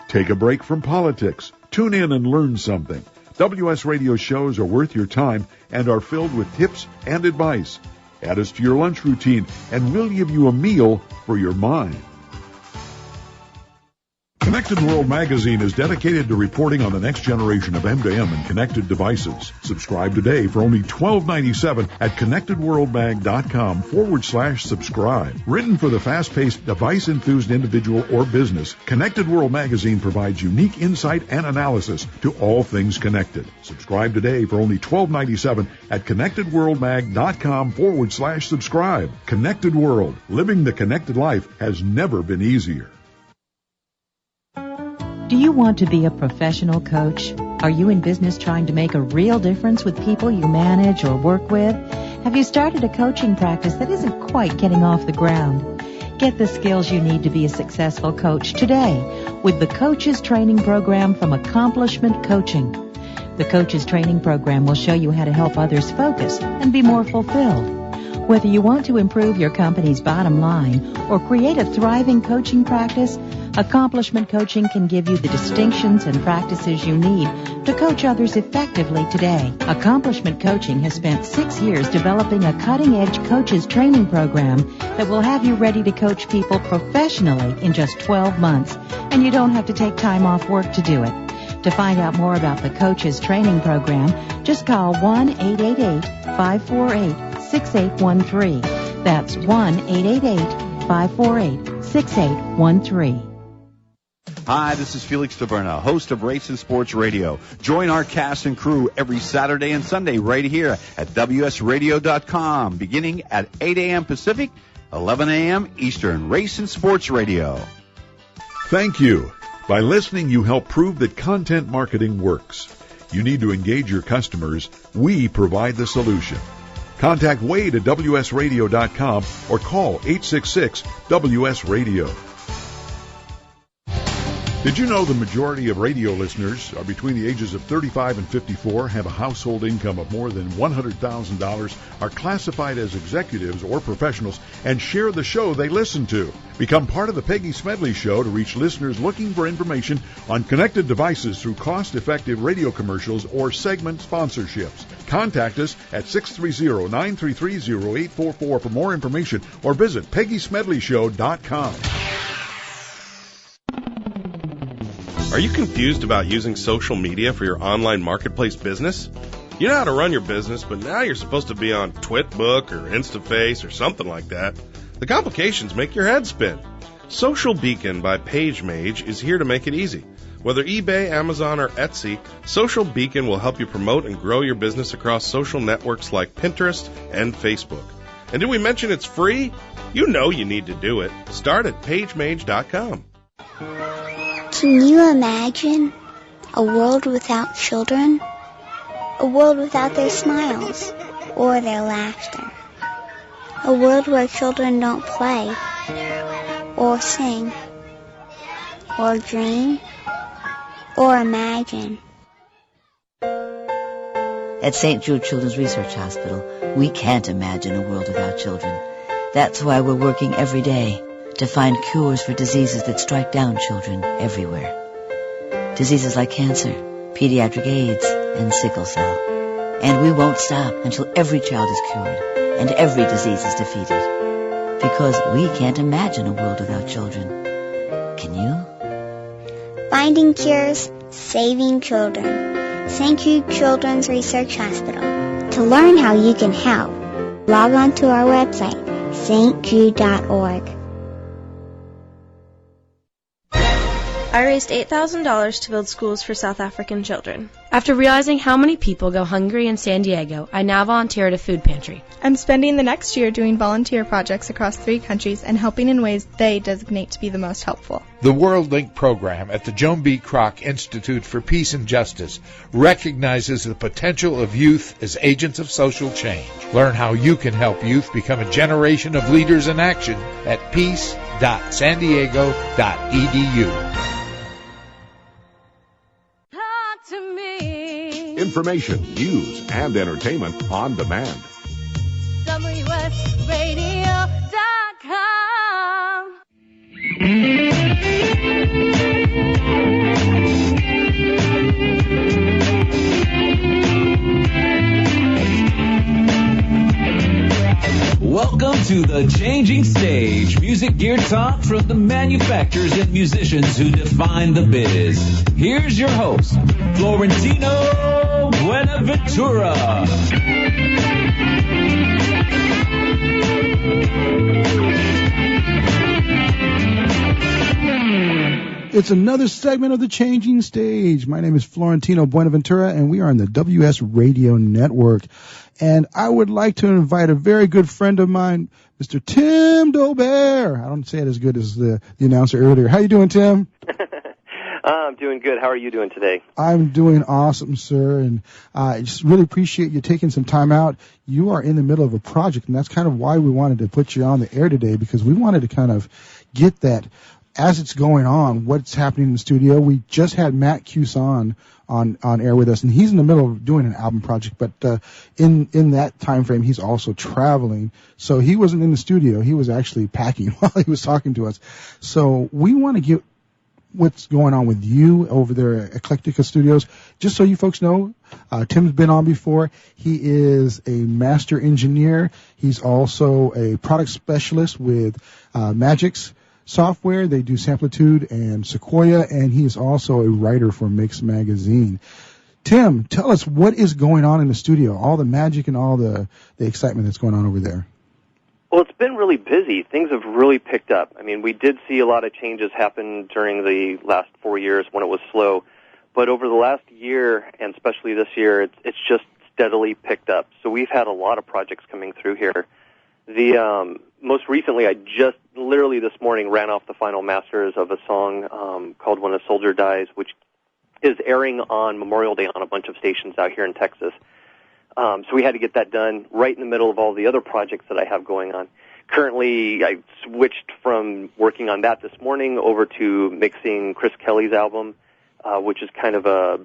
Take a break from politics. Tune in and learn something. WS Radio shows are worth your time and are filled with tips and advice. Add us to your lunch routine, and we'll give you a meal for your mind. Connected World Magazine is dedicated to reporting on the next generation of M2M and connected devices. Subscribe today for only $12.97 at connectedworldmag.com/subscribe. Written for the fast-paced, device-enthused individual or business, Connected World Magazine provides unique insight and analysis to all things connected. Subscribe today for only $12.97 at connectedworldmag.com/subscribe. Connected World. Living the connected life has never been easier. Do you want to be a professional coach? Are you in business trying to make a real difference with people you manage or work with? Have you started a coaching practice that isn't quite getting off the ground? Get the skills you need to be a successful coach today with the Coaches Training Program from Accomplishment Coaching. The Coaches Training Program will show you how to help others focus and be more fulfilled. Whether you want to improve your company's bottom line or create a thriving coaching practice, Accomplishment Coaching can give you the distinctions and practices you need to coach others effectively today. Accomplishment Coaching has spent 6 years developing a cutting-edge coaches training program that will have you ready to coach people professionally in just 12 months, and you don't have to take time off work to do it. To find out more about the coaches training program, just call 1-888-548-6813. That's 1-888-548-6813. Hi, this is Felix Taberna, host of Race and Sports Radio. Join our cast and crew every Saturday and Sunday right here at WSRadio.com, beginning at 8 a.m. Pacific, 11 a.m. Eastern. Race and Sports Radio. Thank you. By listening, you help prove that content marketing works. You need to engage your customers. We provide the solution. Contact Wade at WSRadio.com or call 866-WS-RADIO. Did you know the majority of radio listeners are between the ages of 35 and 54, have a household income of more than $100,000, are classified as executives or professionals, and share the show they listen to? Become part of the Peggy Smedley Show to reach listeners looking for information on connected devices through cost-effective radio commercials or segment sponsorships. Contact us at 630-933-0844 for more information or visit PeggySmedleyShow.com. Are you confused about using social media for your online marketplace business? You know how to run your business, but now you're supposed to be on Twitbook or InstaFace or something like that. The complications make your head spin. Social Beacon by PageMage is here to make it easy. Whether eBay, Amazon, or Etsy, Social Beacon will help you promote and grow your business across social networks like Pinterest and Facebook. And did we mention it's free? You know you need to do it. Start at PageMage.com. Can you imagine a world without children? A world without their smiles or their laughter? A world where children don't play or sing or dream or imagine? At St. Jude Children's Research Hospital, we can't imagine a world without children. That's why we're working every day to find cures for diseases that strike down children everywhere. Diseases like cancer, pediatric AIDS, and sickle cell. And we won't stop until every child is cured and every disease is defeated. Because we can't imagine a world without children. Can you? Finding cures, saving children. St. Jude Children's Research Hospital. To learn how you can help, log on to our website, stjude.org. I raised $8,000 to build schools for South African children. After realizing how many people go hungry in San Diego, I now volunteer at a food pantry. I'm spending the next year doing volunteer projects across 3 countries and helping in ways they designate to be the most helpful. The World Link program at the Joan B. Kroc Institute for Peace and Justice recognizes the potential of youth as agents of social change. Learn how you can help youth become a generation of leaders in action at peace.sandiego.edu. Information, news, and entertainment on demand. WSRadio.com. Welcome to the Changing Stage, music gear talk from the manufacturers and musicians who define the biz. Here's your host, Florentino Buenaventura. It's another segment of the Changing Stage. My name is Florentino Buenaventura, and we are on the WS Radio Network. And I would like to invite a very good friend of mine, Mr. Tim Dolbear. I don't say it as good as the announcer earlier. How you doing, Tim? I'm doing good. How are you doing today? I'm doing awesome, sir, and I just really appreciate you taking some time out. You are in the middle of a project, and that's kind of why we wanted to put you on the air today, because we wanted to kind of get that as it's going on, what's happening in the studio. We just had Matt Cusson on air with us, and he's in the middle of doing an album project, but in that time frame, he's also traveling. So he wasn't in the studio. He was actually packing while he was talking to us. So we want to get what's going on with you over there at Eclectica Studios. Just so you folks know, Tim's been on before. He is a master engineer. He's also a product specialist with Magix software. They do Samplitude and Sequoia, and he is also a writer for Mix Magazine. Tim, tell us what is going on in the studio, all the magic and all the excitement that's going on over there. Well, it's been really busy. Things have really picked up. I mean, we did see a lot of changes happen during the last 4 years when it was slow, but over the last year, and especially this year, it's just steadily picked up. So we've had a lot of projects coming through here. The most recently, I just literally this morning ran off the final masters of a song called When a Soldier Dies, which is airing on Memorial Day on a bunch of stations out here in Texas. So we had to get that done right in the middle of all the other projects that I have going on. Currently, I switched from working on that this morning over to mixing Chris Kelly's album, which is kind of a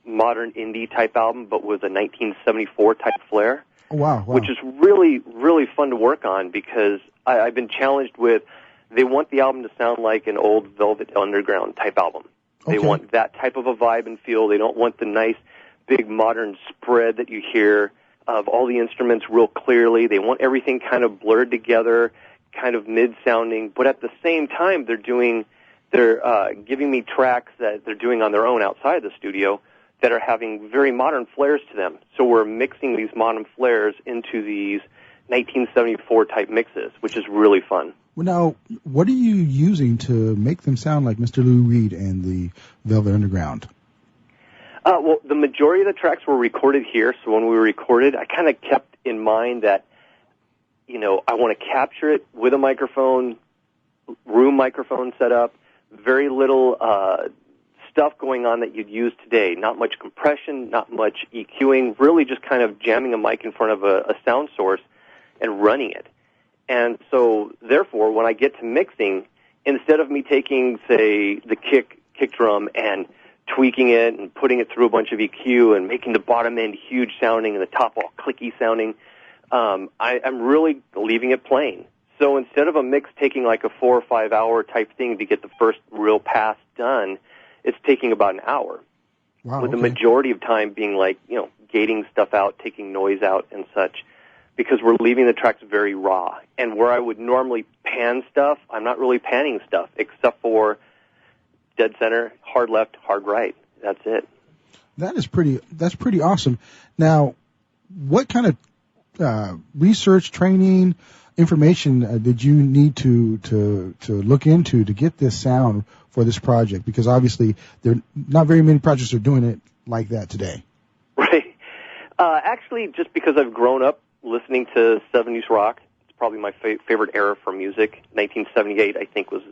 modern indie type album, but with a 1974 type flair. Wow. Which is really, really fun to work on because I've been challenged with, they want the album to sound like an old Velvet Underground type album. They want that type of a vibe and feel. They don't want the nice, big, modern spread that you hear of all the instruments real clearly. They want everything kind of blurred together, kind of mid-sounding, but at the same time, they're giving me tracks that they're doing on their own outside the studio that are having very modern flares to them. So we're mixing these modern flares into these 1974 type mixes, which is really fun. Well, now, what are you using to make them sound like Mr. Lou Reed and the Velvet Underground? Well, the majority of the tracks were recorded here, so when we recorded, I kind of kept in mind that, I want to capture it with a microphone, room microphone set up, very little stuff going on that you'd use today. Not much compression, not much EQing, really just kind of jamming a mic in front of a sound source and running it. And so, therefore, when I get to mixing, instead of me taking, say, the kick drum and tweaking it and putting it through a bunch of EQ and making the bottom end huge sounding and the top all clicky sounding, I'm really leaving it plain. So instead of a mix taking like a 4 or 5 hour type thing to get the first real pass done, it's taking about an hour. Wow, with the majority of time being like, gating stuff out, taking noise out and such, because we're leaving the tracks very raw. And where I would normally pan stuff, I'm not really panning stuff, except for dead center, hard left, hard right. That's it. That's pretty awesome. Now, what kind of research, training, information did you need to look into to get this sound for this project? Because obviously, there not very many projects are doing it like that today. Right. Actually, just because I've grown up listening to 70s rock, it's probably my favorite era for music. 1978, I think, was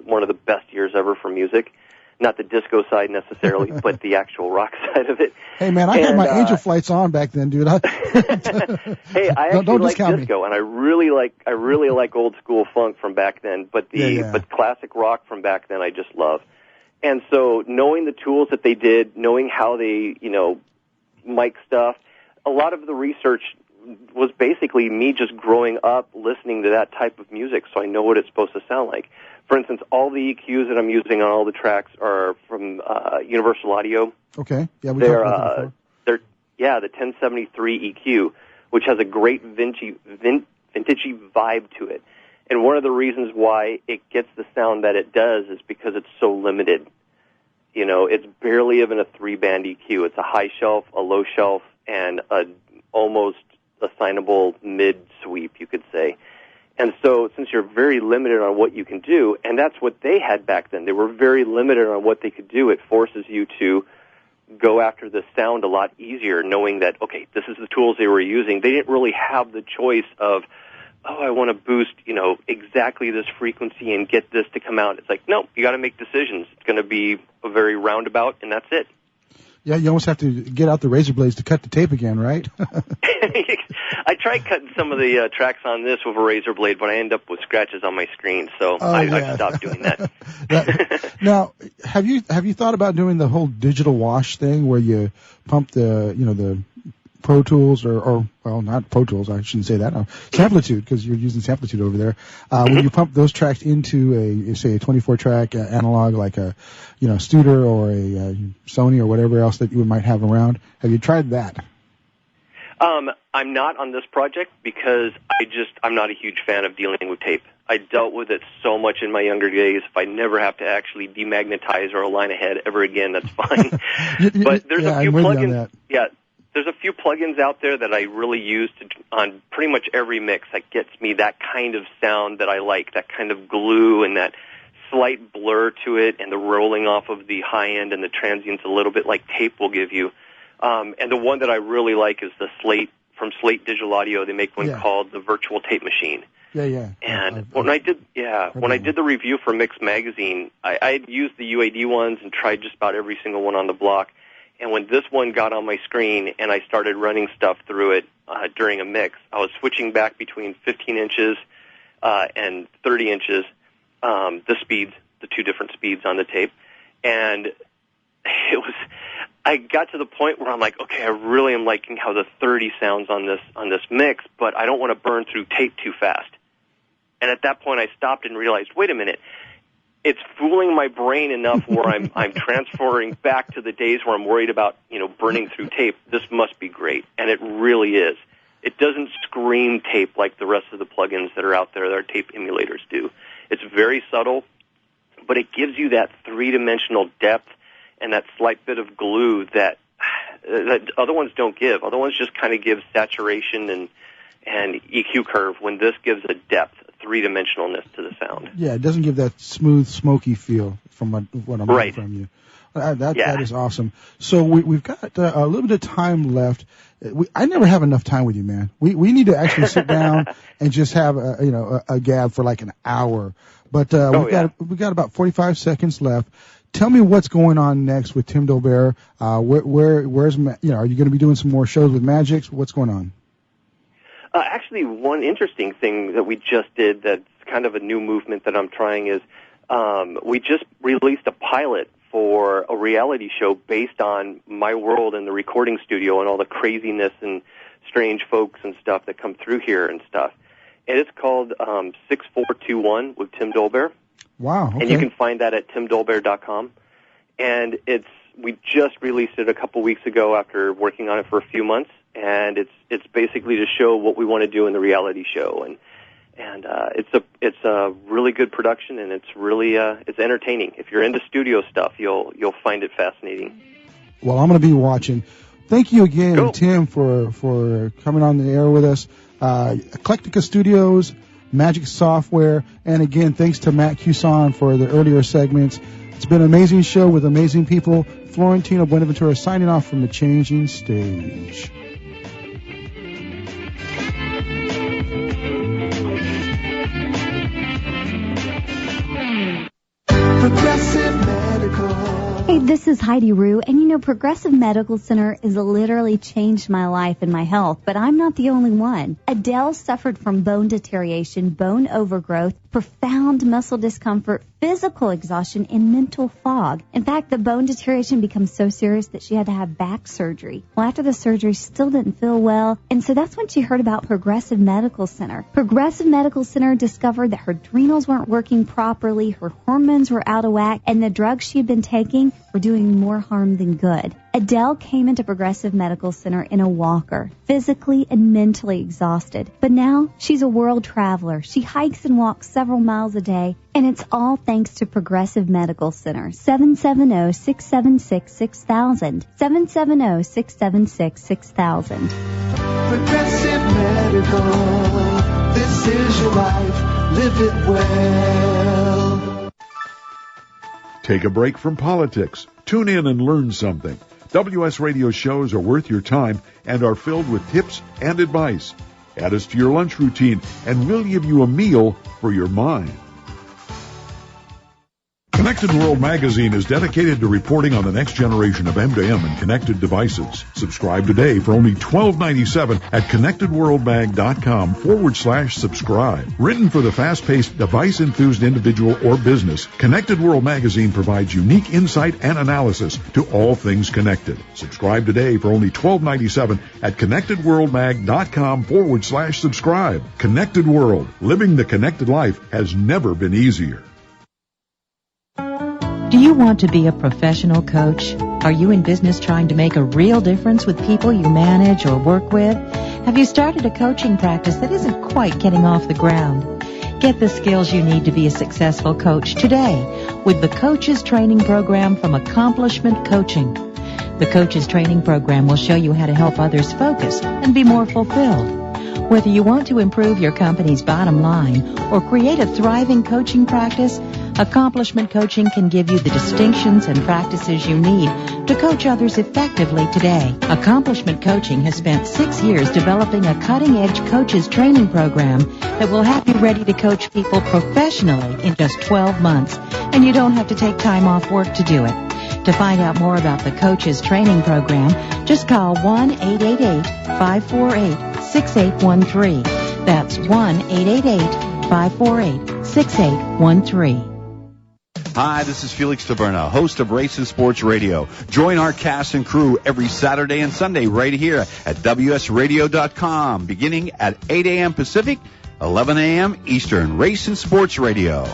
one of the best years ever for music. Not the disco side necessarily, but the actual rock side of it. Hey man, I had my Angel Flights on back then, dude. Hey, I actually like disco, and I really like old school funk from back then. But but classic rock from back then, I just love. And so, knowing the tools that they did, knowing how they mic stuff, a lot of the research was basically me just growing up listening to that type of music, so I know what it's supposed to sound like. For instance, all the EQs that I'm using on all the tracks are from Universal Audio. Okay. Yeah, we talked about that before. They're the 1073 EQ, which has a great vintagey vibe to it. And one of the reasons why it gets the sound that it does is because it's so limited. It's barely even a 3-band EQ. It's a high shelf, a low shelf, and a almost assignable mid-sweep, you could say. And so since you're very limited on what you can do, and that's what they had back then, they were very limited on what they could do, it forces you to go after the sound a lot easier, knowing that, okay, this is the tools they were using. They didn't really have the choice of, I want to boost, exactly this frequency and get this to come out. It's like, no, you got to make decisions. It's going to be a very roundabout, and that's it. Yeah, you almost have to get out the razor blades to cut the tape again, right? I tried cutting some of the tracks on this with a razor blade, but I end up with scratches on my screen, so I stopped doing that. Now, have you thought about doing the whole digital wash thing where you pump the Pro Tools or not Pro Tools, I shouldn't say that. Samplitude, because you're using Samplitude over there. When you pump those tracks into a 24-track analog like a Studer or a Sony or whatever else that you might have around. Have you tried that? I'm not on this project because I'm not a huge fan of dealing with tape. I dealt with it so much in my younger days. If I never have to actually demagnetize or align a head ever again, that's fine. But there's a few plugins. Yeah. There's a few plugins out there that I really use on pretty much every mix that gets me that kind of sound that I like, that kind of glue and that slight blur to it and the rolling off of the high end and the transients a little bit like tape will give you. And the one that I really like is the Slate, from Slate Digital Audio. They make one called the Virtual Tape Machine. Yeah. And when I did the review for Mix Magazine, I'd used the UAD ones and tried just about every single one on the block. And when this one got on my screen and I started running stuff through it during a mix, I was switching back between 15 inches and 30 inches, the speeds, the two different speeds on the tape. And I got to the point where I'm like, okay, I really am liking how the 30 sounds on this mix, but I don't want to burn through tape too fast. And at that point I stopped and realized, wait a minute, it's fooling my brain enough where I'm transferring back to the days where I'm worried about, burning through tape. This must be great. And it really is. It doesn't scream tape like the rest of the plugins that are out there that our tape emulators do. It's very subtle, but it gives you that three-dimensional depth and that slight bit of glue that other ones don't give. Other ones just kind of give saturation and EQ curve, when this gives a depth, three-dimensionalness to the sound. Yeah, it doesn't give that smooth, smoky feel from what I'm hearing from you. That is awesome. So we've got a little bit of time left. I never have enough time with you, man. We need to actually sit down and just have a gab for like an hour. But we've got about 45 seconds left. Tell me what's going on next with Tim Dolbear. Where's are you going to be doing some more shows with Magix? What's going on? Actually, one interesting thing that we just did that's kind of a new movement that I'm trying is we just released a pilot for a reality show based on my world in the recording studio and all the craziness and strange folks and stuff that come through here and stuff. And it's called 6421 with Tim Dolbear. Wow. Okay. And you can find that at timdolbear.com. And we just released it a couple weeks ago after working on it for a few months. And it's basically to show what we want to do in the reality show. And it's a really good production, and it's really it's entertaining. If you're into studio stuff, you'll find it fascinating. Well, I'm going to be watching. Thank you again, Tim, for coming on the air with us. Eclectica Studios, Magix Software, and again, thanks to Matt Cusson for the earlier segments. It's been an amazing show with amazing people. Florentino Buenaventura signing off from the Changing Stage. Progressive Medical. Hey, this is Heidi Rue, and you know, Progressive Medical Center has literally changed my life and my health, but I'm not the only one. Adele suffered from bone deterioration, bone overgrowth, profound muscle discomfort, physical exhaustion, and mental fog. In fact, the bone deterioration became so serious that she had to have back surgery. Well, after the surgery, she still didn't feel well, and so that's when she heard about Progressive Medical Center. Progressive Medical Center discovered that her adrenals weren't working properly, her hormones were out of whack, and the drugs she had been taking were doing more harm than good. Adele came into Progressive Medical Center in a walker, physically and mentally exhausted. But now she's a world traveler. She hikes and walks several miles a day, and it's all thanks to Progressive Medical Center. 770-676-6000. 770-676-6000. Progressive Medical. This is your life. Live it well. Take a break from politics. Tune in and learn something. WS Radio shows are worth your time and are filled with tips and advice. Add us to your lunch routine, and we'll give you a meal for your mind. Connected World Magazine is dedicated to reporting on the next generation of M2M and connected devices. Subscribe today for only $12.97 at connectedworldmag.com/subscribe. Written for the fast-paced, device-enthused individual or business, Connected World Magazine provides unique insight and analysis to all things connected. Subscribe today for only $12.97 at connectedworldmag.com/subscribe. Connected World. Living the connected life has never been easier. Do you want to be a professional coach? Are you in business trying to make a real difference with people you manage or work with? Have you started a coaching practice that isn't quite getting off the ground? Get the skills you need to be a successful coach today with the Coaches Training Program from Accomplishment Coaching. The Coaches Training Program will show you how to help others focus and be more fulfilled. Whether you want to improve your company's bottom line or create a thriving coaching practice, Accomplishment Coaching can give you the distinctions and practices you need to coach others effectively today. Accomplishment Coaching has spent 6 years developing a cutting-edge coaches training program that will have you ready to coach people professionally in just 12 months, and you don't have to take time off work to do it. To find out more about the Coaches Training Program, just call 1-888-548-6813. That's 1-888-548-6813. Hi, this is Felix Taberna, host of Race and Sports Radio. Join our cast and crew every Saturday and Sunday right here at WSRadio.com, beginning at 8 a.m. Pacific, 11 a.m. Eastern. Race and Sports Radio.